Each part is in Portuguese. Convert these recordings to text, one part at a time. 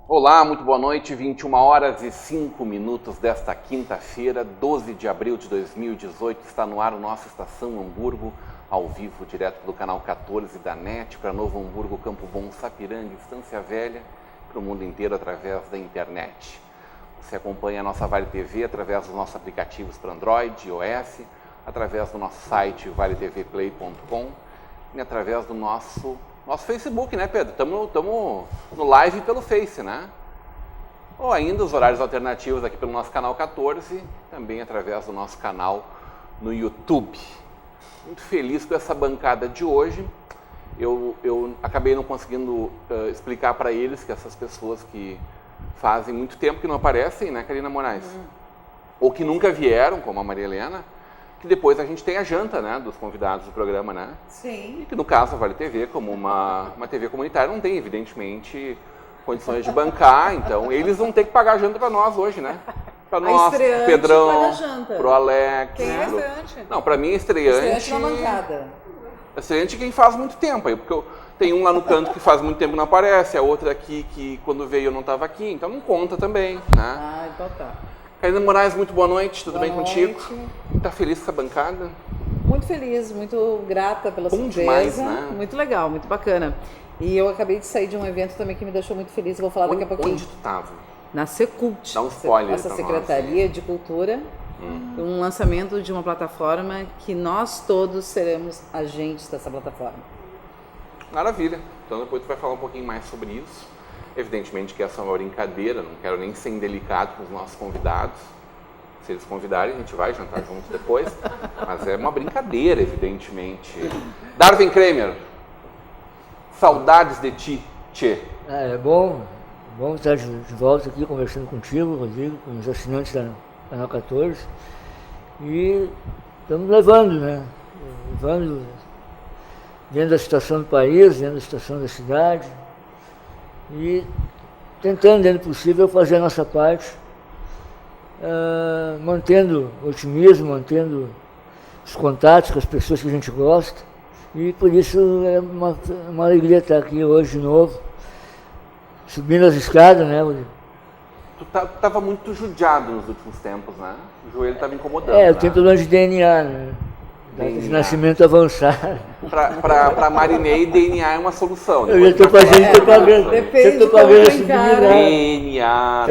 Olá, muito boa noite, 21h05 desta quinta-feira, 12 de abril de 2018, está no ar o nosso Estação Hamburgo, ao vivo, direto do canal 14 da NET, para Novo Hamburgo, Campo Bom, Sapiranga, Estância Velha, para o mundo inteiro através da internet. Você acompanha a nossa Vale TV através dos nossos aplicativos para Android e iOS, através do nosso site valetvplay.com e através do nosso Facebook, né, Pedro? Estamos no live pelo Face, né? Ou ainda os horários alternativos aqui pelo nosso canal 14, também através do nosso canal no YouTube. Muito feliz com essa bancada de hoje. Eu acabei não conseguindo explicar para eles que essas pessoas que fazem muito tempo que não aparecem, né, Karina Moraes? Ou que nunca vieram, como a Maria Helena, que depois a gente tem a janta, né, dos convidados do programa, né? Sim. E que no caso a Vale TV, como uma TV comunitária, não tem, evidentemente, condições de bancar, então eles vão ter que pagar a janta para nós hoje, né? Para nós, pro Pedrão, pro Alex. Quem é estreante? Não, para mim é estreante. Estreante na bancada. Estreante quem faz muito tempo, aí, porque tem um lá no canto que faz muito tempo que não aparece, a outra aqui que quando veio eu não estava aqui, então não conta também, né? Ah, então tá. Karina Moraes, muito boa noite, tudo Boa bem noite. contigo? Tá feliz com essa bancada? Muito feliz, muito grata pela Bom surpresa. demais, né? Muito legal, muito bacana. E eu acabei de sair de um evento também que me deixou muito feliz, vou falar daqui a pouquinho. Onde tu tava? Na Secult. Dá um spoiler Essa pra Secretaria de Cultura. Um lançamento de uma plataforma que nós todos seremos agentes dessa plataforma. Maravilha. Então depois tu vai falar um pouquinho mais sobre isso. Evidentemente que essa é uma brincadeira, não quero nem ser indelicado com os nossos convidados. Se eles convidarem, a gente vai jantar juntos depois. Mas é uma brincadeira, evidentemente. Darwin Kramer, saudades de ti, tchê. É bom estar de volta aqui conversando contigo, Rodrigo, com os assinantes da Canal 14. E estamos levando, né? Vendo a situação do país, vendo a situação da cidade. E tentando, dentro do possível, fazer a nossa parte, mantendo o otimismo, mantendo os contatos com as pessoas que a gente gosta. E por isso é uma alegria estar aqui hoje de novo, subindo as escadas, né? Tu tava muito judiado nos últimos tempos, né? O joelho estava incomodando. Eu tenho problema de DNA, né? Data de nascimento avançado. Para Marinei, DNA é uma solução. Eu já estou fazendo propaganda. Depende de propaganda como encara. DNA.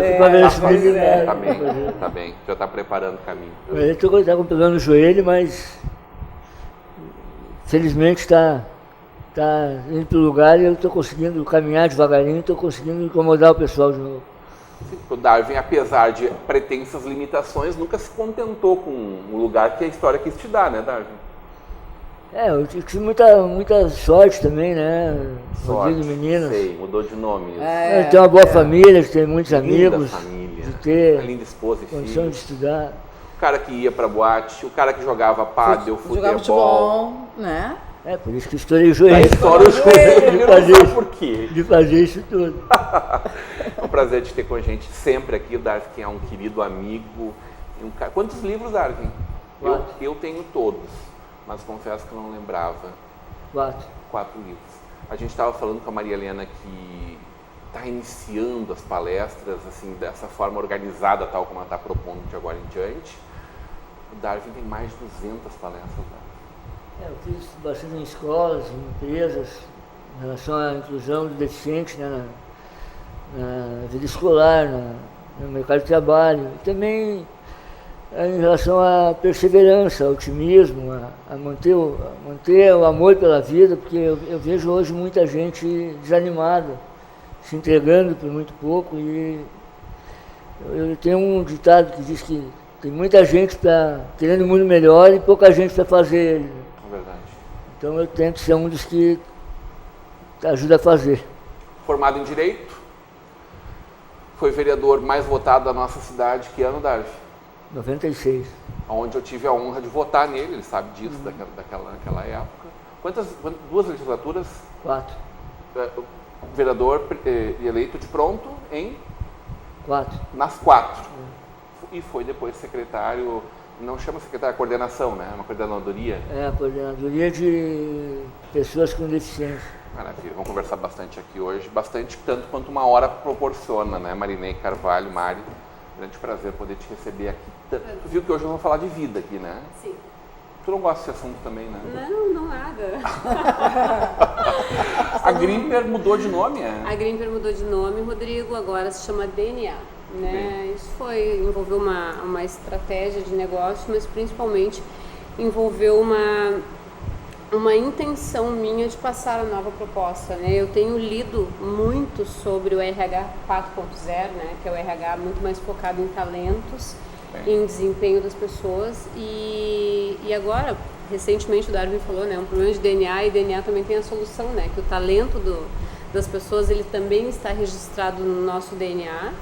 Tá bem. Já está preparando o caminho. Eu estou com problema no joelho, mas felizmente está indo para o lugar e eu estou conseguindo caminhar devagarinho, estou conseguindo incomodar o pessoal de novo. O Darwin, apesar de pretensas limitações, nunca se contentou com o lugar que a história quis te dar, né, Darwin? Eu tive muita sorte também, né? Sorte, Rodrigo, meninas. sei, mudou de nome. De ter uma boa família, de ter muitos amigos, Família, de ter uma linda esposa e condição filho. de estudar. O cara que ia pra boate, o cara que jogava pádel, Jogava futebol, né? Por isso que estourei o joelho. Estoura o joelho, eu não sei por quê. De fazer isso tudo. É um prazer te ter com a gente sempre aqui. O Darwin é um querido amigo. Quantos livros, Darwin? 4. Eu tenho todos, mas confesso que eu não lembrava. 4 livros. A gente estava falando com a Maria Helena que está iniciando as palestras assim dessa forma organizada, tal como ela está propondo de agora em diante. O Darwin tem mais de 200 palestras. Eu fiz bastante em escolas, em empresas, em relação à inclusão do deficiente, né, na vida escolar, no mercado de trabalho. E também em relação à perseverança, ao otimismo, a manter o amor pela vida, porque eu vejo hoje muita gente desanimada, se entregando por muito pouco. E eu tenho um ditado que diz que tem muita gente querendo um mundo melhor e pouca gente para fazer ele. Verdade. Então eu tento ser um dos que ajuda a fazer. Formado em Direito, foi vereador mais votado da nossa cidade. Que ano, Darwin? 96. Onde eu tive a honra de votar nele, ele sabe disso, daquela época. Duas legislaturas? 4. Vereador eleito de pronto em? 4. Nas 4. E foi depois secretário, não chama secretário, coordenação, né? Uma coordenadoria. A coordenadoria de pessoas com deficiência. Maravilha, vamos conversar bastante aqui hoje, bastante tanto quanto uma hora proporciona, né? Marinei Carvalho, Mari, grande prazer poder te receber aqui. Tu viu que hoje nós vamos falar de vida aqui, né? Sim. Tu não gosta desse assunto também, né? Não nada. A Grimper mudou de nome, A Grimper mudou de nome, Rodrigo, agora se chama DNA. Né? Isso envolveu uma estratégia de negócio, mas principalmente envolveu uma intenção minha de passar a nova proposta. Né? Eu tenho lido muito sobre o RH 4.0, né? Que é o RH muito mais focado em talentos, em desempenho das pessoas, e agora, recentemente o Darwin falou, né, um problema de DNA, e DNA também tem a solução, né, que o talento das pessoas, ele também está registrado no nosso DNA,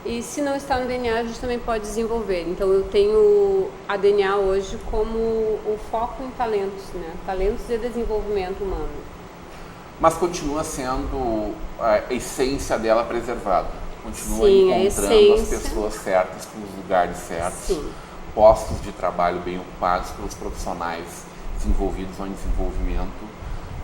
e se não está no DNA, a gente também pode desenvolver. Então eu tenho a DNA hoje como o foco em talentos, né, talentos e desenvolvimento humano. Mas continua sendo a essência dela preservada. Continua Sim, encontrando as pessoas certas, nos lugares certos, Sim. Postos de trabalho bem ocupados pelos profissionais desenvolvidos ao desenvolvimento,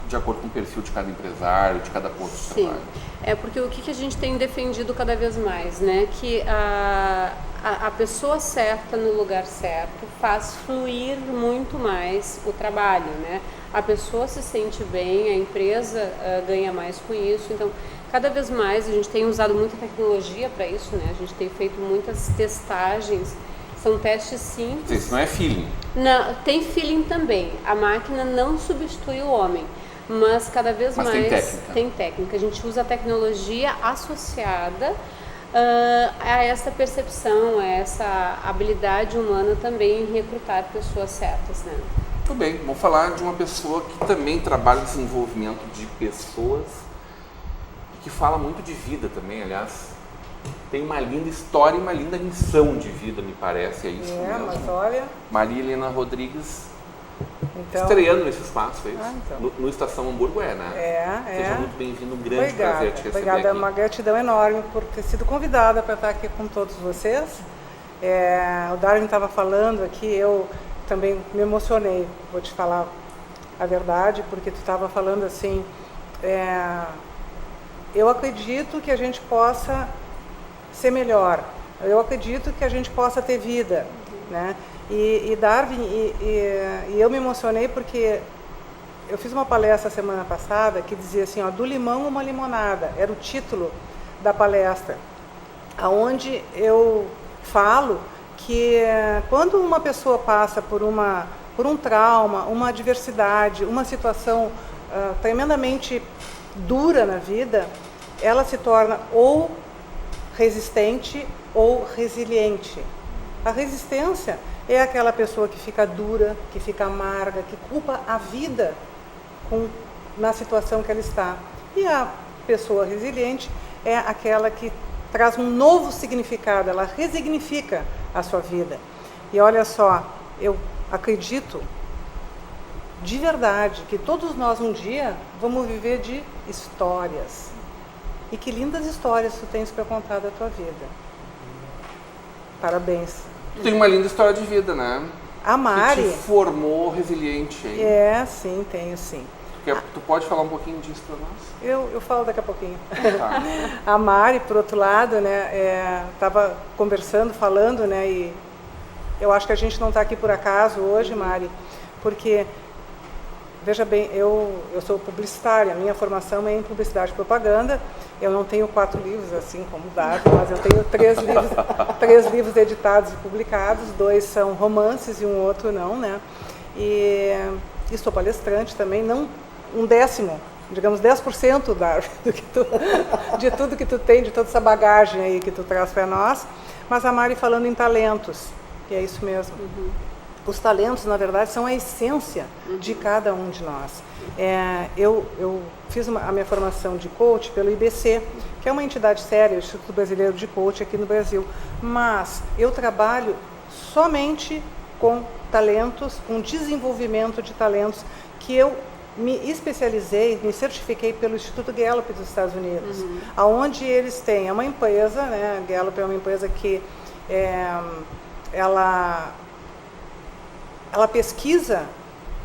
de acordo com o perfil de cada empresário, de cada posto de trabalho. É porque o que a gente tem defendido cada vez mais, né? Que a pessoa certa no lugar certo faz fluir muito mais o trabalho, né? A pessoa se sente bem, a empresa ganha mais com isso, então cada vez mais a gente tem usado muita tecnologia para isso, né? A gente tem feito muitas testagens, são testes simples. Isso não é feeling. Não, tem feeling também. A máquina não substitui o homem, mas cada vez mais tem técnica. A gente usa a tecnologia associada a essa percepção, a essa habilidade humana também em recrutar pessoas certas, né? Muito bem, vamos falar de uma pessoa que também trabalha no desenvolvimento de pessoas, que fala muito de vida também, aliás. Tem uma linda história e uma linda missão de vida, me parece, é isso mesmo. Mas olha... Maria Helena Rodrigues, então, estreando nesse espaço, é isso? Então. No Estação Hamburgo né? Seja muito bem-vindo, um grande prazer te receber Obrigada, aqui. uma gratidão enorme por ter sido convidada para estar aqui com todos vocês. O Darwin estava falando aqui, eu também me emocionei, vou te falar a verdade, porque tu estava falando assim, eu acredito que a gente possa ser melhor, eu acredito que a gente possa ter vida, né? E Darwin, e eu me emocionei porque eu fiz uma palestra semana passada que dizia assim, ó, do limão uma limonada, era o título da palestra, aonde eu falo que quando uma pessoa passa por um trauma, uma adversidade, uma situação tremendamente dura na vida, ela se torna ou resistente ou resiliente. A resistência é aquela pessoa que fica dura, que fica amarga, que culpa a vida na situação que ela está. E a pessoa resiliente é aquela que traz um novo significado, ela resignifica a sua vida. E olha só, eu acredito de verdade que todos nós um dia vamos viver de histórias. E que lindas histórias tu tens para contar da tua vida. Parabéns. Tu tem uma linda história de vida, né? A Mari... Que te formou resiliente, hein? Sim, tenho sim. Tu pode falar um pouquinho disso para nós? Eu falo daqui a pouquinho. Tá. A Mari, por outro lado, né, estava conversando, falando, né, e eu acho que a gente não está aqui por acaso hoje, Mari, porque, veja bem, eu sou publicitária, a minha formação é em publicidade e propaganda, eu não tenho 4 livros, assim como o Darwin, mas eu tenho 3 livros editados e publicados, 2 são romances e um outro não, né, e sou palestrante também, não um décimo, digamos 10% de tudo que tu tem, de toda essa bagagem aí que tu traz para nós, mas a Mari falando em talentos, e é isso mesmo. Os talentos, na verdade, são a essência de cada um de nós. Eu fiz a minha formação de coach pelo IBC, que é uma entidade séria, o Instituto Brasileiro de Coach aqui no Brasil, mas eu trabalho somente com talentos, com desenvolvimento de talentos que eu me especializei, me certifiquei pelo Instituto Gallup dos Estados Unidos, onde eles têm uma empresa, né, a Gallup é uma empresa que ela pesquisa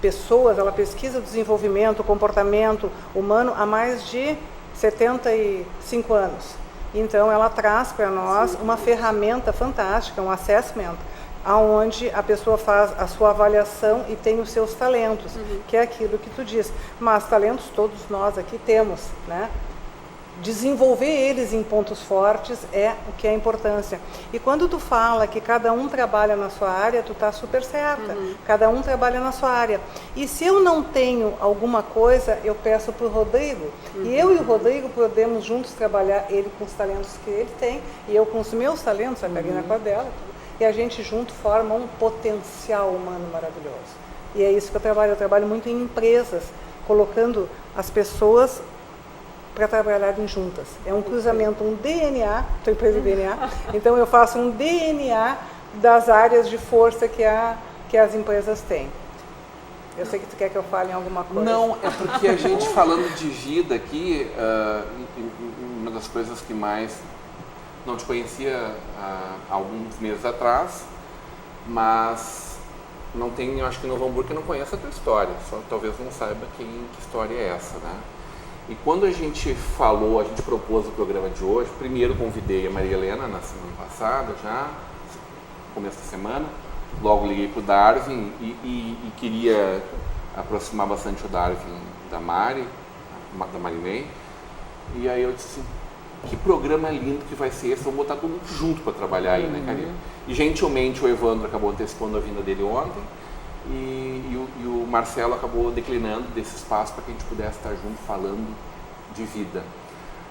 pessoas, ela pesquisa o desenvolvimento, o comportamento humano há mais de 75 anos. Então, ela traz para nós uma ferramenta fantástica, um assessment, onde a pessoa faz a sua avaliação e tem os seus talentos, que é aquilo que tu diz. Mas talentos todos nós aqui temos, né? Desenvolver eles em pontos fortes é o que é a importância. E quando tu fala que cada um trabalha na sua área, tu está super certa. Cada um trabalha na sua área. E se eu não tenho alguma coisa, eu peço para o Rodrigo. E eu e o Rodrigo podemos juntos trabalhar, ele com os talentos que ele tem, e eu com os meus talentos, a Karina com a dela. E a gente junto forma um potencial humano maravilhoso. E é isso que eu trabalho muito em empresas, colocando as pessoas para trabalharem juntas. É um cruzamento, um DNA, estou empresa de DNA, então eu faço um DNA das áreas de força que as empresas têm. Eu sei que tu quer que eu fale em alguma coisa. Não, é porque a gente falando de vida aqui, uma das coisas que mais não te conhecia há alguns meses atrás, mas não tem, eu acho que no Novo Hamburgo que não conhece a tua história, só talvez não saiba que história é essa, né? E quando a gente falou, a gente propôs o programa de hoje, primeiro convidei a Maria Helena na semana passada, já, começo da semana, logo liguei para o Darwin e queria aproximar bastante o Darwin da Marinei, e aí eu disse assim, que programa lindo que vai ser esse, vamos botar todo mundo junto para trabalhar aí, né, Karina? E gentilmente o Evandro acabou antecipando a vinda dele ontem, e o Marcelo acabou declinando desse espaço para que a gente pudesse estar junto falando de vida.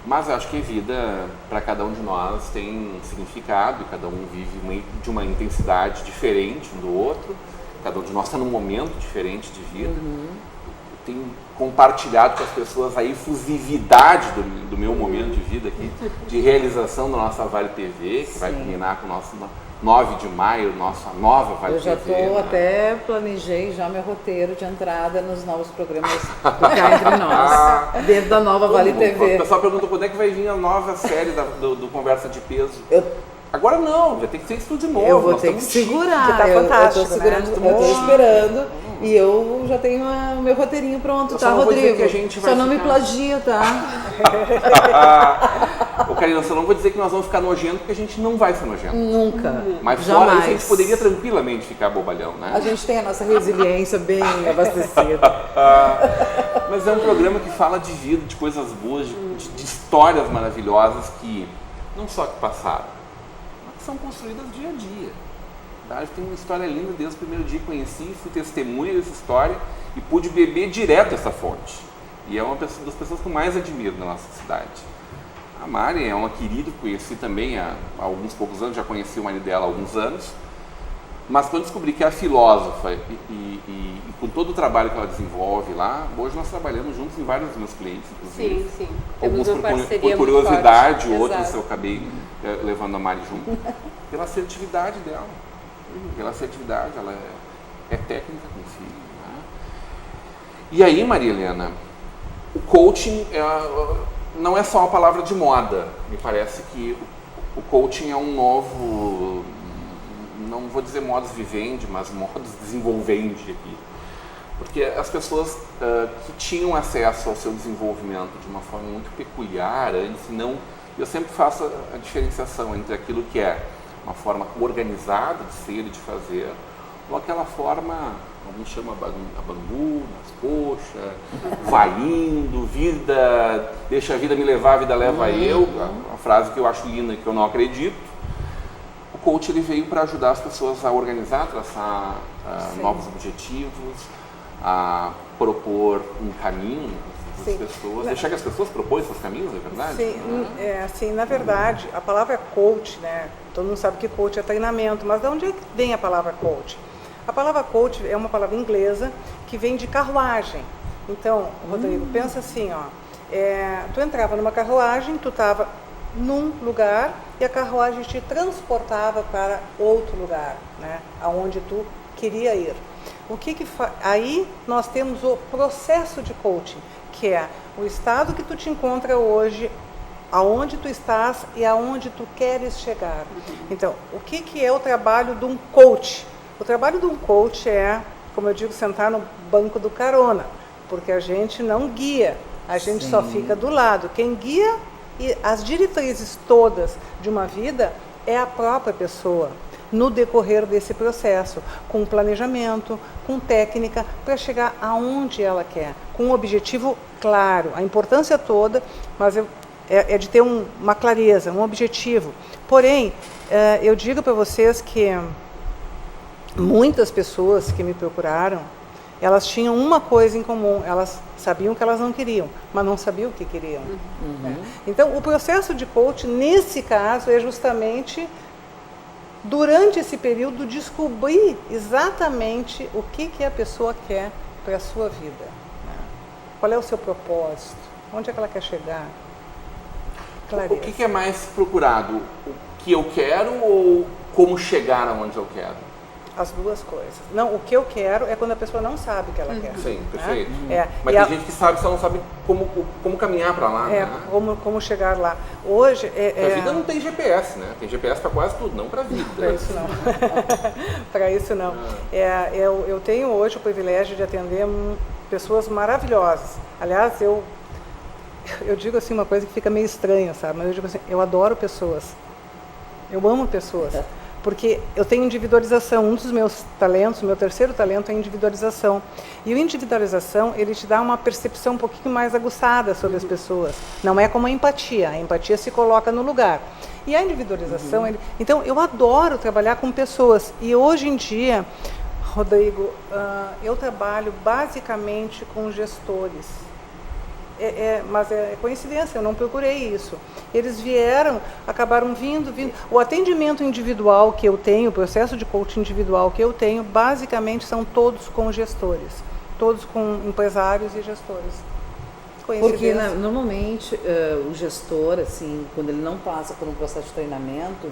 Mas acho que vida, para cada um de nós, tem um significado, e cada um vive de uma intensidade diferente um do outro, cada um de nós está num momento diferente de vida. Eu tenho compartilhado com as pessoas a efusividade do meu momento de vida aqui, de realização da nossa Vale TV, que vai culminar com o nosso 9 de maio, nossa nova Vale TV. Eu já estou até planejei já meu roteiro de entrada nos novos programas do Cá Entre Nós, dentro da nova Vale TV. O pessoal perguntou quando é que vai vir a nova série do Conversa de Peso. Agora não, vai ter que ser isso tudo de novo. Eu vou ter que segurar, que tá fantástico, eu estou segurando, eu estou esperando e eu já tenho o meu roteirinho pronto, tá, Rodrigo? Só não me plagia, tá? Ô, Karina, só não vou dizer que nós vamos ficar nojento, porque a gente não vai ser nojento. Nunca. Mas jamais. Fora isso, a gente poderia tranquilamente ficar bobalhão, né? A gente tem a nossa resiliência bem abastecida. Mas é um programa que fala de vida, de coisas boas, de histórias maravilhosas que não só que passaram, mas que são construídas dia a dia. Tem uma história linda, desde o primeiro dia que conheci, fui testemunha dessa história e pude beber direto essa fonte. E é uma das pessoas que eu mais admiro na nossa cidade. A Mari é uma querida, conheci também há alguns poucos anos, já conheci o marido dela há alguns anos, mas quando descobri que é filósofa e com todo o trabalho que ela desenvolve lá, hoje nós trabalhamos juntos em vários dos meus clientes, inclusive. Sim. Alguns Temos uma parceria por curiosidade, muito forte. outros eu acabei levando a Mari junto, pela assertividade dela. Pela assertividade, ela é técnica com filho. Né? E aí, Maria Helena, o coaching não é só uma palavra de moda. Me parece que o coaching é um novo, não vou dizer modus vivendi, mas modus desenvolvendi aqui. Porque as pessoas que tinham acesso ao seu desenvolvimento de uma forma muito peculiar, eu sempre faço a diferenciação entre aquilo que é uma forma organizada de ser e de fazer, ou aquela forma, alguns chamam a bambu, nas coxas, vai indo, vida, deixa a vida me levar, a vida leva eu, a frase que eu acho linda e que eu não acredito. O coach ele veio para ajudar as pessoas a organizar, traçar novos objetivos, a propor um caminho das pessoas, deixar que as pessoas propõem seus caminhos, é verdade? Sim, assim, na verdade, a palavra coach, né, todo mundo sabe que coach é treinamento, mas de onde é que vem a palavra coach? A palavra coach é uma palavra inglesa que vem de carruagem. Então, Rodrigo, pensa assim, ó, tu entrava numa carruagem, tu estava num lugar e a carruagem te transportava para outro lugar, né, aonde tu queria ir. Aí nós temos o processo de coaching, que é o estado que tu te encontra hoje, aonde tu estás e aonde tu queres chegar. Então, o que é o trabalho de um coach? O trabalho de um coach é, como eu digo, sentar no banco do carona, porque a gente não guia, a gente só fica do lado. Quem guia e as diretrizes todas de uma vida é a própria pessoa, no decorrer desse processo, com planejamento, com técnica, para chegar aonde ela quer, com um objetivo claro. A importância toda, mas é de ter uma clareza, um objetivo. Porém, eu digo para vocês que muitas pessoas que me procuraram, elas tinham uma coisa em comum, elas sabiam que elas não queriam, mas não sabiam o que queriam. Então, o processo de coaching, nesse caso, é justamente, durante esse período, descobrir exatamente o que a pessoa quer para a sua vida. Qual é o seu propósito? Onde é que ela quer chegar? Clareza. O que é mais procurado? O que eu quero ou como chegar aonde eu quero? As duas coisas. Não, o que eu quero é quando a pessoa não sabe o que ela quer. Sim, perfeito. Mas E tem gente que sabe, só não sabe como caminhar para lá. Né? Como chegar lá. Hoje... A vida não tem GPS, né? Tem GPS para quase tudo, não para a vida. Para isso não. Para isso não. Eu tenho hoje o privilégio de atender pessoas maravilhosas. Aliás, eu digo assim uma coisa que fica meio estranha, sabe? Mas eu digo assim, eu adoro pessoas. Eu amo pessoas. Porque eu tenho individualização. Um dos meus talentos, meu terceiro talento é individualização. E o individualização, ele te dá uma percepção um pouquinho mais aguçada sobre as pessoas. Não é como a empatia. A empatia se coloca no lugar. E a individualização... Então, eu adoro trabalhar com pessoas. E hoje em dia, Rodrigo, eu trabalho basicamente com gestores. Mas é coincidência, eu não procurei isso. Eles vieram, acabaram vindo. O atendimento individual que eu tenho, o processo de coaching individual que eu tenho, basicamente são todos com gestores, todos com empresários e gestores. Porque normalmente o gestor, assim, quando ele não passa por um processo de treinamento,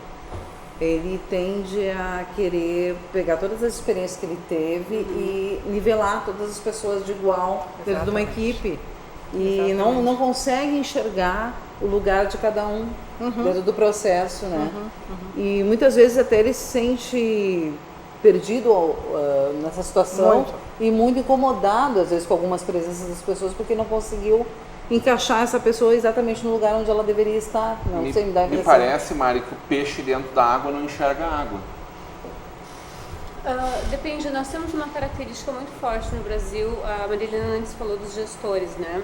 ele tende a querer pegar todas as experiências que ele teve e nivelar todas as pessoas de igual dentro de uma equipe. E não consegue enxergar o lugar de cada um dentro do processo, né? E muitas vezes até ele se sente perdido nessa situação e muito incomodado, às vezes, com algumas presenças das pessoas, porque não conseguiu encaixar essa pessoa exatamente no lugar onde ela deveria estar. Não sei, me dá a impressão. Me parece, Mari, que o peixe dentro da água não enxerga a água. Depende, nós temos uma característica muito forte no Brasil, a Marilena antes falou dos gestores, né?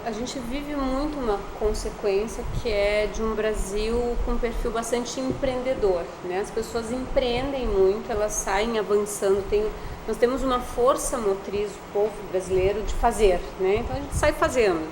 A gente vive muito uma consequência que é de um Brasil com um perfil bastante empreendedor, né? As pessoas empreendem muito, elas saem avançando, nós temos uma força motriz, o povo brasileiro, de fazer, né? Então a gente sai fazendo.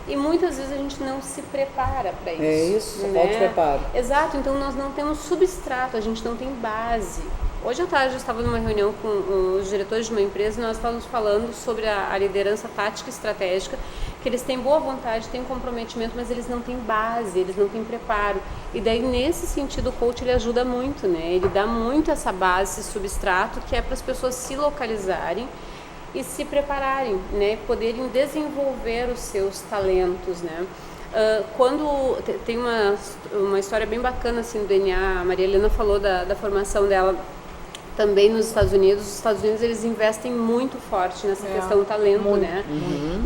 E muitas vezes a gente não se prepara para isso. É isso, né? falta preparo. Exato, então nós não temos substrato, a gente não tem base. Hoje à tarde eu estava numa reunião com os diretores de uma empresa e nós estávamos falando sobre a liderança tática e estratégica, que eles têm boa vontade, têm comprometimento, mas eles não têm base, eles não têm preparo. E daí, nesse sentido, o coach ele ajuda muito, né? Ele dá muito essa base, esse substrato, que é para as pessoas se localizarem e se prepararem, né? Poderem desenvolver os seus talentos, né? Quando tem uma história bem bacana assim do DNA, a Maria Helena falou da formação dela também nos Estados Unidos. Os Estados Unidos eles investem muito forte nessa questão do talento, muito, né?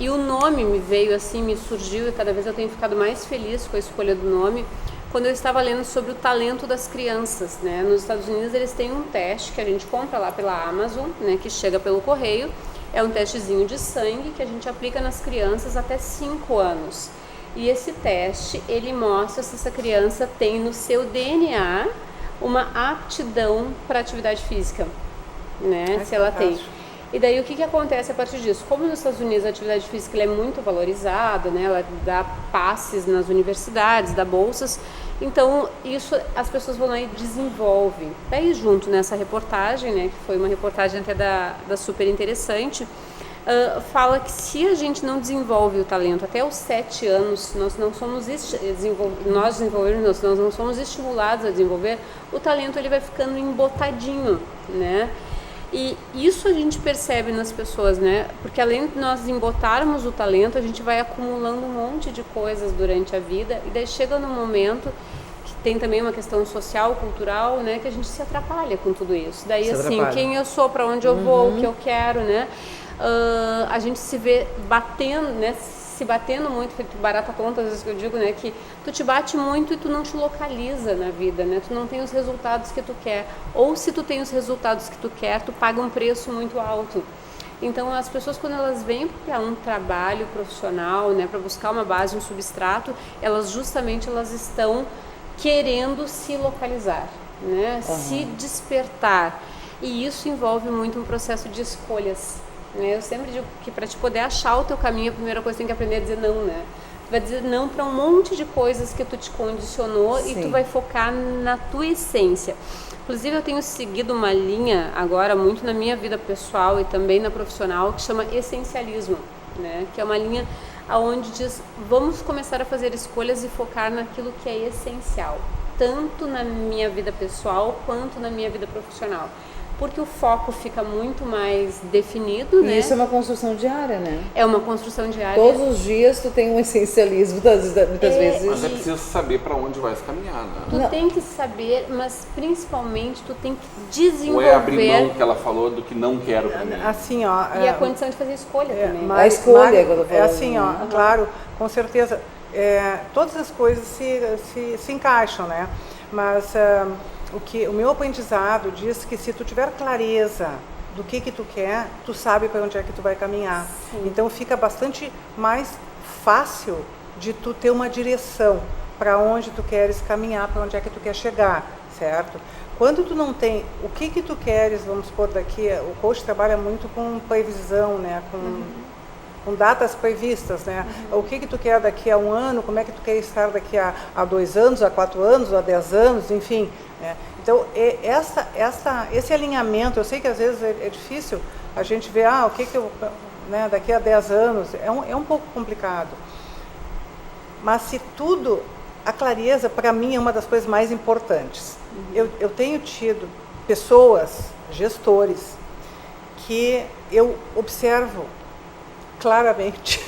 E o nome me veio assim, me surgiu e cada vez eu tenho ficado mais feliz com a escolha do nome quando eu estava lendo sobre o talento das crianças, né? Nos Estados Unidos eles têm um teste que a gente compra lá pela Amazon, né? Que chega pelo correio, é um testezinho de sangue que a gente aplica nas crianças até 5 anos. E esse teste, ele mostra se essa criança tem no seu DNA uma aptidão para atividade física, né? Se ela tem. E daí o que acontece a partir disso? Como nos Estados Unidos a atividade física ela é muito valorizada, né? Ela dá passes nas universidades, dá bolsas, então isso as pessoas vão lá e desenvolvem. Daí junto nessa reportagem, né? Que foi uma reportagem até da Super Interessante, fala que se a gente não desenvolve o talento até os 7 anos, nós não somos nós não somos estimulados a desenvolver, o talento ele vai ficando embotadinho, né? E isso a gente percebe nas pessoas, né? Porque além de nós embotarmos o talento, a gente vai acumulando um monte de coisas durante a vida e daí chega num momento que tem também uma questão social, cultural, né? Que a gente se atrapalha com tudo isso. Daí assim, quem eu sou, para onde eu vou, o que eu quero, né? A gente se vê batendo, né? Se batendo muito, feito barata tonta, às vezes que eu digo, né, que tu te bate muito e tu não te localiza na vida, né, tu não tem os resultados que tu quer, ou se tu tem os resultados que tu quer, tu paga um preço muito alto. Então as pessoas, quando elas vêm para um trabalho profissional, né, para buscar uma base, um substrato, elas estão querendo se localizar, né, se despertar, e isso envolve muito um processo de escolhas. Eu sempre digo que para te poder achar o teu caminho, a primeira coisa que tem que aprender a dizer não, né? Tu vai dizer não para um monte de coisas que tu te condicionou. Sim. E tu vai focar na tua essência. Inclusive eu tenho seguido uma linha agora muito na minha vida pessoal e também na profissional que chama essencialismo, né? Que é uma linha onde diz, vamos começar a fazer escolhas e focar naquilo que é essencial, tanto na minha vida pessoal quanto na minha vida profissional. Porque o foco fica muito mais definido, né? Isso é uma construção diária, né? É uma construção diária. Todos os dias tu tem um essencialismo, muitas vezes. Mas é preciso saber para onde vai caminhar, né? Tu tem que saber, mas principalmente tu tem que desenvolver... Ou é abrir mão que ela falou do que não quero pra mim. Assim, ó... E a condição de fazer escolha também. A escolha que eu tô falando. É assim, ó, claro, com certeza, todas as coisas se encaixam, né? Mas... o meu aprendizado diz que se tu tiver clareza do que tu quer, tu sabe para onde é que tu vai caminhar. Sim. Então fica bastante mais fácil de tu ter uma direção para onde tu queres caminhar, para onde é que tu quer chegar, certo? Quando tu não tem o que tu queres, vamos supor daqui, o coach trabalha muito com previsão, né? Com datas previstas, né? O que tu quer daqui a um ano, como é que tu quer estar daqui a 2 anos, a 4 anos, a 10 anos, enfim. Né? Então, esse alinhamento, eu sei que às vezes é difícil a gente ver, o que eu, né, daqui a 10 anos, é um pouco complicado. Mas se tudo, a clareza, para mim, é uma das coisas mais importantes. Eu tenho tido pessoas, gestores, que eu observo claramente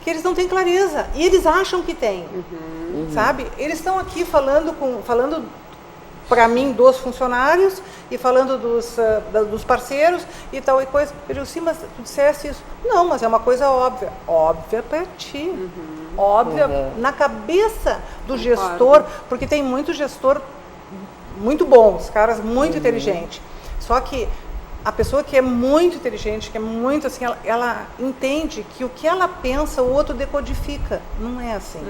que eles não têm clareza e eles acham que têm, sabe? Eles estão aqui falando para mim dos funcionários e falando dos parceiros e tal e coisa. Eu digo, sim, mas tu disseste isso. Não, mas é uma coisa óbvia. Óbvia para ti. Óbvia na cabeça do gestor, porque tem muito gestor muito bom, os caras muito inteligentes. Só que a pessoa que é muito inteligente, que é muito assim, ela entende que o que ela pensa, o outro decodifica. Não é assim.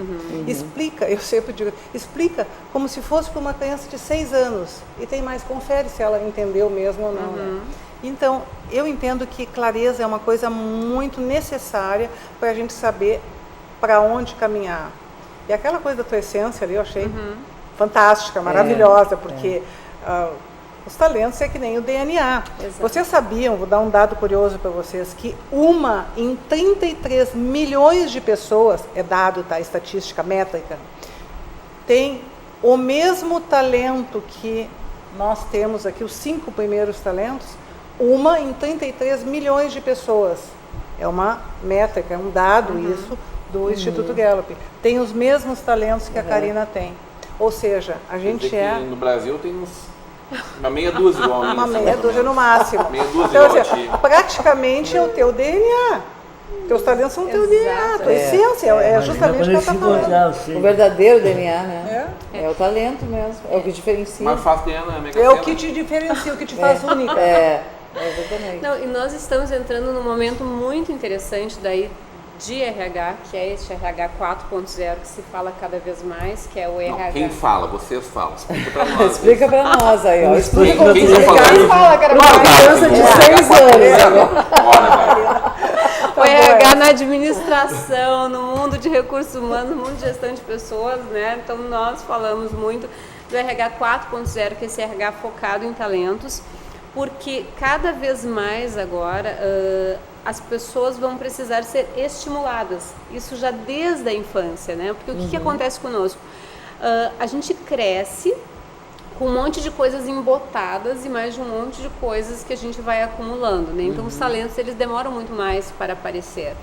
Explica, eu sempre digo, explica como se fosse para uma criança de 6 anos. E tem mais, confere se ela entendeu mesmo ou não. Né? Então, eu entendo que clareza é uma coisa muito necessária para a gente saber para onde caminhar. E aquela coisa da tua essência ali, eu achei fantástica, maravilhosa, porque... os talentos é que nem o DNA. Exato. Vocês sabiam, vou dar um dado curioso para vocês, que 1 em 33 milhões de pessoas, é dado, tá, estatística métrica, tem o mesmo talento que nós temos aqui, os 5 primeiros talentos, 1 em 33 milhões de pessoas. É uma métrica, é um dado isso do Instituto Gallup. Tem os mesmos talentos que a Karina tem. Ou seja, a gente no Brasil tem uma meia dúzia igual a mim. Uma meia dúzia no máximo. Meia dúzia então, igual assim, praticamente é o teu DNA. Teus talentos são o teu DNA, a tua essência. É justamente o que ela está falando. O verdadeiro DNA, né? É o talento mesmo. É o que diferencia. Mas faz DNA, né? É o que te diferencia, o que te faz única. Exatamente. Não, e nós estamos entrando num momento muito interessante daí de RH, que é este RH 4.0 que se fala cada vez mais, que é o RH. Quem fala? Vocês falam. Explica pra nós. Explica pra nós aí, ó. Explica como você fala, cara. Uma criança de 6 anos. O RH na administração, no mundo de recursos humanos, no mundo de gestão de pessoas, né? Então nós falamos muito do RH 4.0, que é esse RH focado em talentos, porque cada vez mais agora as pessoas vão precisar ser estimuladas, isso já desde a infância, né? Porque o que acontece conosco? A gente cresce com um monte de coisas embotadas e mais de um monte de coisas que a gente vai acumulando, né? Então os talentos, eles demoram muito mais para aparecer.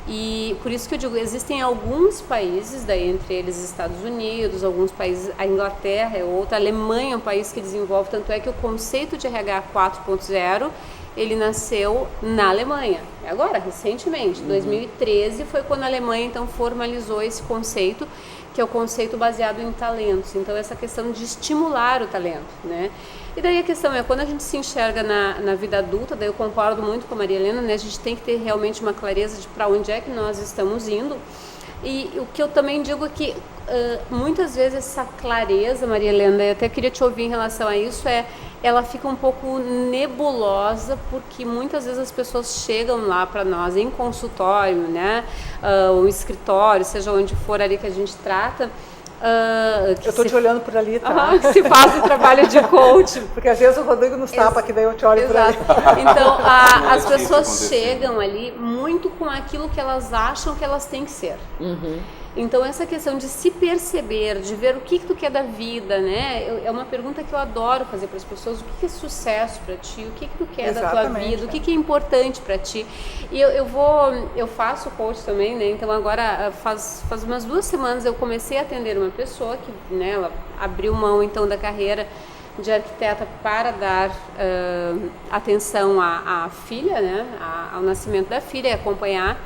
E por isso que eu digo, existem alguns países, daí entre eles Estados Unidos, alguns países, a Inglaterra é outra, a Alemanha é um país que desenvolve, tanto é que o conceito de RH 4.0, ele nasceu na Alemanha, agora, recentemente, 2013 foi quando a Alemanha então formalizou esse conceito, que é o conceito baseado em talentos. Então essa questão de estimular o talento, né? E daí a questão é, quando a gente se enxerga na vida adulta, daí eu concordo muito com a Maria Helena, né? A gente tem que ter realmente uma clareza de para onde é que nós estamos indo. E o que eu também digo é que muitas vezes essa clareza, Maria Helena, eu até queria te ouvir em relação a isso, ela fica um pouco nebulosa, porque muitas vezes as pessoas chegam lá para nós em consultório, né, ou escritório, seja onde for ali que a gente trata. Eu estou te olhando por ali, tá? Que se faz o trabalho de coach. Porque às vezes o Rodrigo nos tapa, que daí eu te olho por ali. Então, as pessoas chegam ali muito com aquilo que elas acham que elas têm que ser. Então, essa questão de se perceber, de ver o que tu quer da vida, né? É uma pergunta que eu adoro fazer para as pessoas. O que é sucesso para ti? O que tu quer da tua vida? O que é importante para ti? E eu faço coach também, né? Então, agora, faz umas 2 semanas eu comecei a atender uma pessoa que, né, ela abriu mão, então, da carreira de arquiteta para dar atenção à filha, né? Ao nascimento da filha e acompanhar.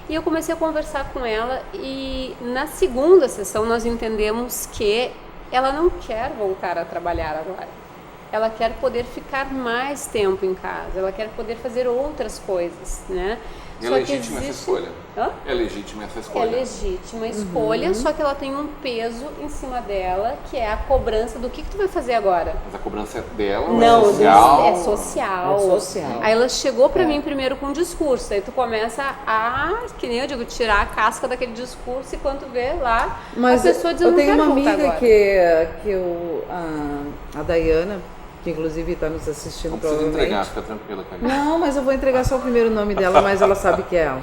E eu comecei a conversar com ela e na segunda sessão nós entendemos que ela não quer voltar a trabalhar agora. Ela quer poder ficar mais tempo em casa, ela quer poder fazer outras coisas, né? E é legítima essa escolha? É legítima essa escolha? É legítima a escolha, só que ela tem um peso em cima dela, que é a cobrança do que tu vai fazer agora. Mas a cobrança é dela? Não, é social? É social. É social. Aí ela chegou pra mim primeiro com um discurso, aí tu começa a, que nem eu digo, tirar a casca daquele discurso e quando tu vê lá, mas a pessoa dizendo, eu tenho uma amiga agora. a Dayana, que inclusive está nos assistindo, não precisa provavelmente. entregar, fica tranquila, cara. Não, mas eu vou entregar só o primeiro nome dela, mas ela sabe que é ela.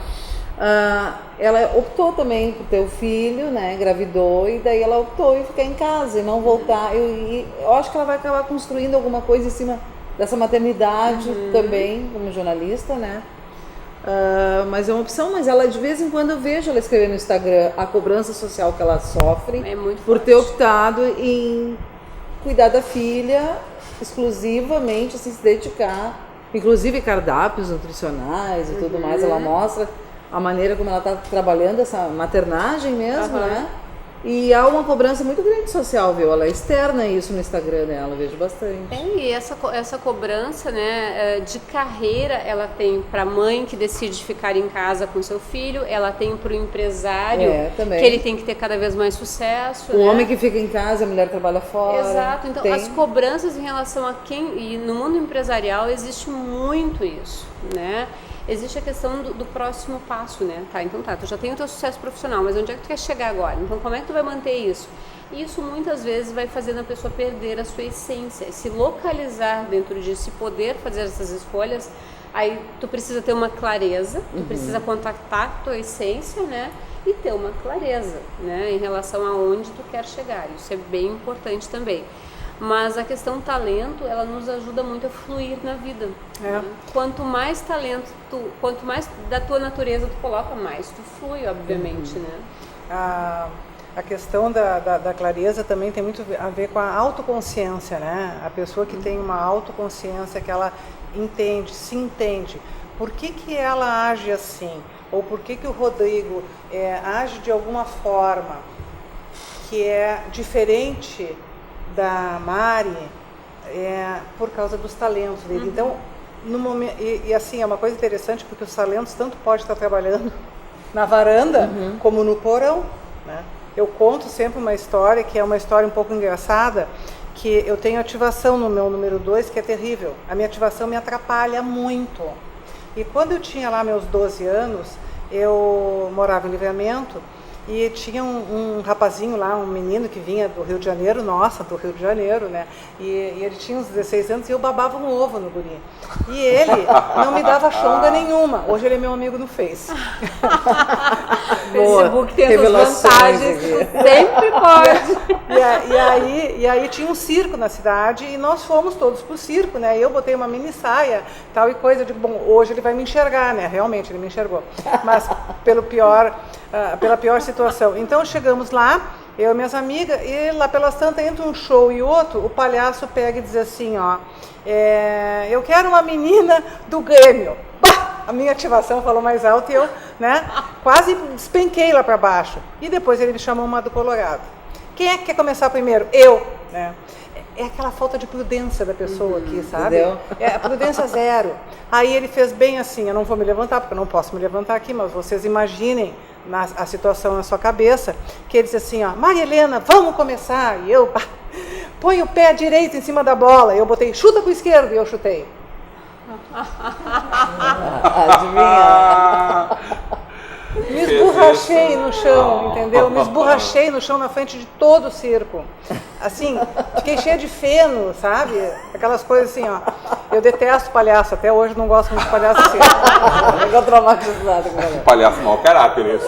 Ela optou também por ter o filho, né, engravidou, e daí ela optou em ficar em casa e não voltar. Eu acho que ela vai acabar construindo alguma coisa em cima dessa maternidade também, como jornalista, né. Mas é uma opção, mas ela de vez em quando eu vejo ela escrever no Instagram a cobrança social que ela sofre por ter optado em cuidar da filha exclusivamente, assim, se dedicar, inclusive cardápios nutricionais e tudo mais. Ela mostra a maneira como ela está trabalhando essa maternagem mesmo, né? E há uma cobrança muito grande social, viu? Ela externa isso no Instagram dela, eu vejo bastante. E essa cobrança, né, de carreira, ela tem para a mãe que decide ficar em casa com seu filho, ela tem para o empresário, também. que ele tem que ter cada vez mais sucesso. O né? homem que fica em casa, a mulher trabalha fora. Exato, então as cobranças em relação a quem... E no mundo empresarial existe muito isso, né? Existe a questão do próximo passo, né? Então tu já tem o teu sucesso profissional, mas onde é que tu quer chegar agora? Então como é que tu vai manter isso? E isso muitas vezes vai fazendo a pessoa perder a sua essência, se localizar dentro disso, se poder fazer essas escolhas, aí tu precisa ter uma clareza, tu precisa contactar a tua essência, né? E ter uma clareza, né? Em relação a onde tu quer chegar, isso é bem importante também. Mas a questão talento, ela nos ajuda muito a fluir na vida. Né? Quanto mais talento, quanto mais da tua natureza tu coloca, mais tu flui, obviamente, né? A questão da clareza também tem muito a ver com a autoconsciência, né? A pessoa que tem uma autoconsciência, que ela se entende. Por que ela age assim? Ou por que o Rodrigo age de alguma forma que é diferente da Mari, por causa dos talentos dele. Então, no momento, e assim, é uma coisa interessante, porque os talentos tanto pode estar trabalhando na varanda, como no porão, né? Eu conto sempre uma história, que é uma história um pouco engraçada, que eu tenho ativação no meu número 2, que é terrível. A minha ativação me atrapalha muito. E quando eu tinha lá meus 12 anos, eu morava em Livramento, e tinha um rapazinho lá, um menino que vinha do Rio de Janeiro, do Rio de Janeiro, né? E ele tinha uns 16 anos e eu babava um ovo no guri. E ele não me dava chonga nenhuma. Hoje ele é meu amigo no Face. Facebook tem essas vantagens, sempre pode. E aí tinha um circo na cidade e nós fomos todos pro circo, né? Eu botei uma mini saia, tal e coisa, eu digo, bom, hoje ele vai me enxergar, né? Realmente ele me enxergou, mas pela pior situação. Então chegamos lá, eu e minhas amigas, e lá pelas tantas, entre um show e outro, o palhaço pega e diz assim, ó, eu quero uma menina do Grêmio. A minha ativação falou mais alto e eu, né, quase despenquei lá para baixo. E depois ele me chamou uma do Colorado. Quem é que quer começar primeiro? Eu, né? É aquela falta de prudência da pessoa aqui, sabe? É prudência zero. Aí ele fez bem assim, eu não vou me levantar, porque eu não posso me levantar aqui, mas vocês imaginem a situação na sua cabeça, que ele disse assim, ó, Maria Helena, vamos começar. E eu, põe o pé direito em cima da bola. Eu botei, chuta com o esquerdo, e eu chutei. Adivinha? Me esborrachei no chão, entendeu? Me esborrachei no chão na frente de todo o circo. Assim, fiquei cheia de feno, sabe? Aquelas coisas assim, ó. Eu detesto palhaço, até hoje não gosto muito de palhaço assim. Ficou traumatizado com ele. Palhaço mau caráter, isso.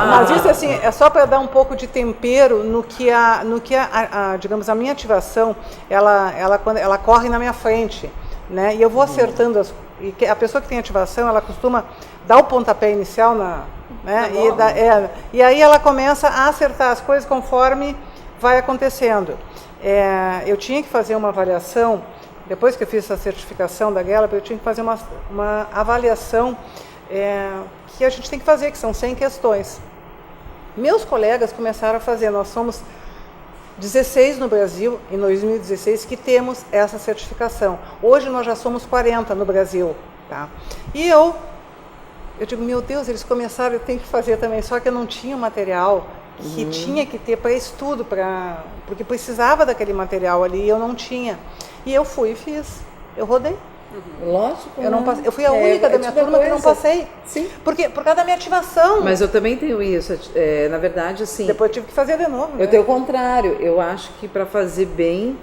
Mas isso assim, é só para dar um pouco de tempero no que digamos, a minha ativação, quando ela corre na minha frente, né? E eu vou acertando e a pessoa que tem ativação, ela costuma dar o pontapé inicial né? E aí ela começa a acertar as coisas conforme vai acontecendo. Eu tinha que fazer uma avaliação, depois que eu fiz essa certificação da Gallup, eu tinha que fazer uma avaliação que a gente tem que fazer, que são 100 questões. Meus colegas começaram a fazer, nós somos 16 no Brasil, em 2016, que temos essa certificação. Hoje nós já somos 40 no Brasil. Tá? E eu digo, meu Deus, eles começaram, eu tenho que fazer também, só que eu não tinha o material que tinha que ter para estudo, porque precisava daquele material ali e eu não tinha. E eu fui e fiz, eu rodei. Lógico. Eu fui a única da minha turma que não passei. Sim. Por causa da minha ativação. Mas eu também tenho isso, na verdade, assim. Depois eu tive que fazer de novo. Eu tenho o contrário, eu acho que para fazer bem,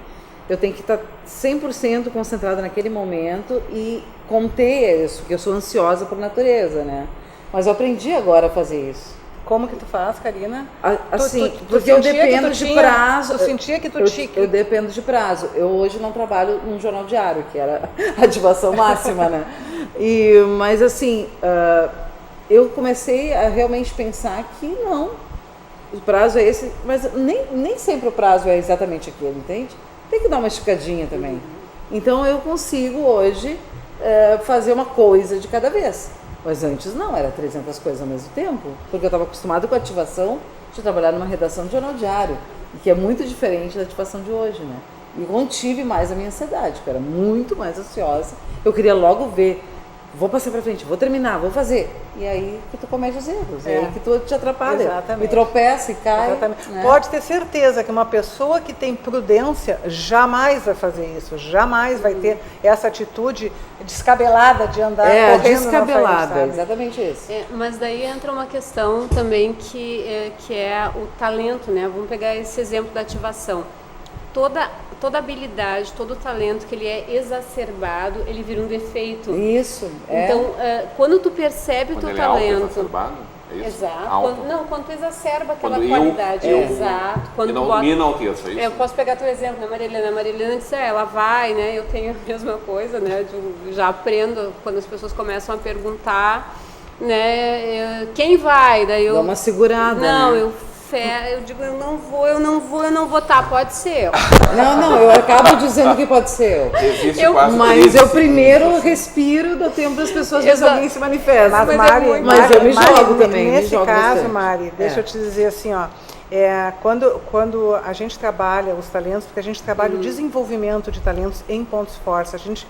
eu tenho que estar 100% concentrada naquele momento e conter isso, porque eu sou ansiosa por natureza, né? Mas eu aprendi agora a fazer isso. Como que tu faz, Karina? Assim, porque eu dependo de prazo. Tu sentia que tu tinha. Eu dependo de prazo. Eu hoje não trabalho num jornal diário, que era a ativação máxima, né? Mas assim, eu comecei a realmente pensar que não, o prazo é esse, mas nem sempre o prazo é exatamente aquele, entende? Tem que dar uma esticadinha também. Então eu consigo hoje fazer uma coisa de cada vez. Mas antes não, era 300 coisas ao mesmo tempo, porque eu estava acostumado com a ativação de trabalhar numa redação de jornal diário, que é muito diferente da ativação de hoje, né? E contive mais a minha ansiedade, porque eu era muito mais ansiosa, eu queria logo ver, vou passar para frente, vou terminar, vou fazer. E aí que tu comete os erros, é aí que tu te atrapalha, exatamente. E tropeça e cai. Exatamente. Né? Pode ter certeza que uma pessoa que tem prudência jamais vai fazer isso, jamais vai ter essa atitude descabelada de andar correndo descabelada, na frente, exatamente isso. Mas daí entra uma questão também que é o talento, né? Vamos pegar esse exemplo da ativação. Toda habilidade, todo talento que ele é exacerbado, ele vira um defeito. Isso. Então, quando tu percebe o teu talento... Exacerbado? É isso? Exato. Quando tu exacerba aquela qualidade. Exato. Quando tu bota... Me enalteço, é isso? Eu posso pegar teu exemplo, né, Maria Helena? A Maria Helena disse, ela vai, né? Eu tenho a mesma coisa, né? Já aprendo quando as pessoas começam a perguntar, né? Quem vai? Daí eu... Dá uma segurada, Não, né? eu digo, eu não vou, tá, pode ser eu. Não, eu acabo dizendo que pode ser eu. Mas eu primeiro respiro, dou tempo para as pessoas ver se alguém se manifesta. Mas eu me jogo também. Nesse caso, Mari, deixa eu te dizer assim, ó. Quando a gente trabalha os talentos, porque a gente trabalha o desenvolvimento de talentos em pontos fortes, a gente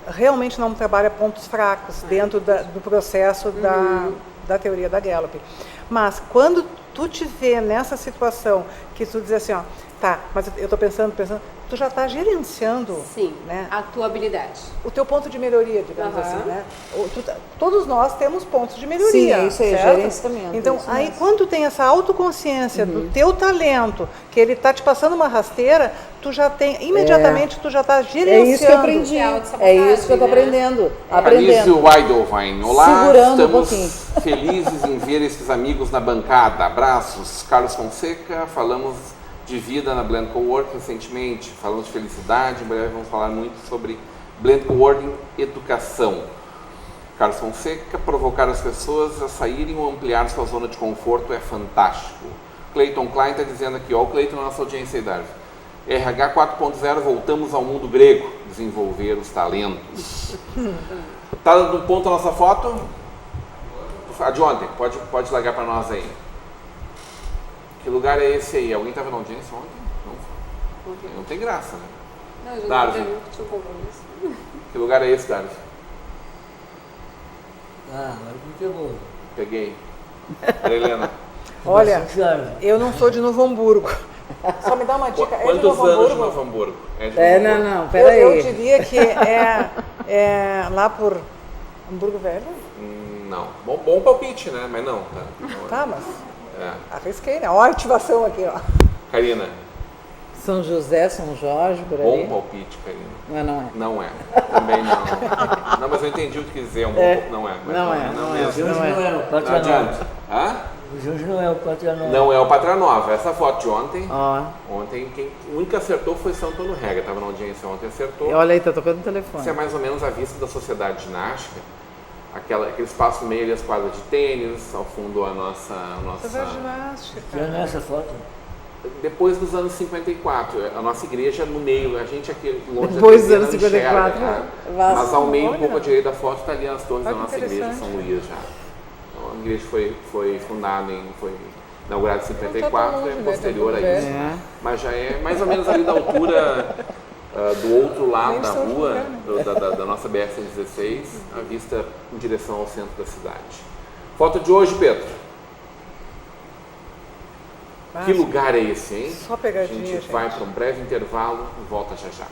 realmente não trabalha pontos fracos dentro do processo da teoria da Gallup. Mas quando tu te vê nessa situação que tu diz assim, ó, tá, mas eu estou pensando, tu já está gerenciando, Sim, né, a tua habilidade. o teu ponto de melhoria, digamos assim, né? Todos nós temos pontos de melhoria. Sim, é isso aí, certo? gerenciamento. Então, isso aí mesmo. quando tu tem essa autoconsciência do teu talento, que ele está te passando uma rasteira, tu já tem, imediatamente tu já está gerenciando. É isso que eu aprendi. É isso que eu estou aprendendo. Anísio Weidolwein. Olá, Segurando um estamos pouquinho. felizes em ver esses amigos na bancada. Abraços. Carlos Fonseca, falamos de vida na Blend Coworking recentemente, falamos de felicidade, em breve vamos falar muito sobre Blend Coworking educação. Carlos Fonseca, provocar as pessoas a saírem ou ampliar sua zona de conforto é fantástico. Cleiton Klein está dizendo aqui, ó, o Cleiton na nossa audiência aí, Darcy. RH 4.0, voltamos ao mundo grego, desenvolver os talentos. Tá dando ponto a nossa foto? A de ontem, pode largar para nós aí. Que lugar é esse aí? Alguém estava na audiência ontem? Não tem graça, né? Não, eu já Darcy. não tinha um compromisso. Que lugar é esse, Darcy? Ah, agora me pegou. Peguei. Helena. Olha, Bastante largo. eu não sou de Novo Hamburgo. Só me dá uma dica, é de Quantos Novo anos de Hamburgo? Novo Hamburgo? É de Novo Hamburgo. Não, peraí. Eu diria que é lá por Hamburgo Velho. Não. Bom palpite, né? Mas não. Tá, não é. Tá, mas É. arrisquei, né? Olha a ativação aqui, ó. Karina. São José, São Jorge, por Bom ali. palpite, Karina. Não é. Não é. Também não. Não, mas eu entendi o que quis dizer. Não é. Mas Não é. O mesmo. Jorge não é o Não Pátria adianta. Nova. Hã? O Jorge não é o Pátria Nova. Não é o Pátria Nova. Essa foto de ontem. Ó, Ontem, o único que acertou foi São Antônio Rega. Estava na audiência ontem, acertou. e olha aí, tá tocando o Isso é telefone. mais ou menos a vista da Sociedade Ginástica. Aquele espaço meio ali, as quadras de tênis, ao fundo a nossa Fazer ginástica. Já nessa foto. depois dos anos 54, a nossa igreja no meio, a gente aqui longe Depois da dos TV anos não 54, enxerga, tá? vaza. Mas ao meio, um Olha. pouco à direita da foto, está ali as torres da Olha que nossa igreja, interessante. São Luís já. Então, a igreja foi fundada, foi inaugurada em 54, longe, é né, posterior a de Hamburgo isso. Velho. É. Mas já é mais ou menos ali da altura do outro lado Nem da São rua, José, da nossa BR-116, a vista em direção ao centro da cidade. Foto de hoje, Pedro. Que lugar é esse, hein? Só pegadinha, A gente vai gente. para um breve intervalo e volta já já.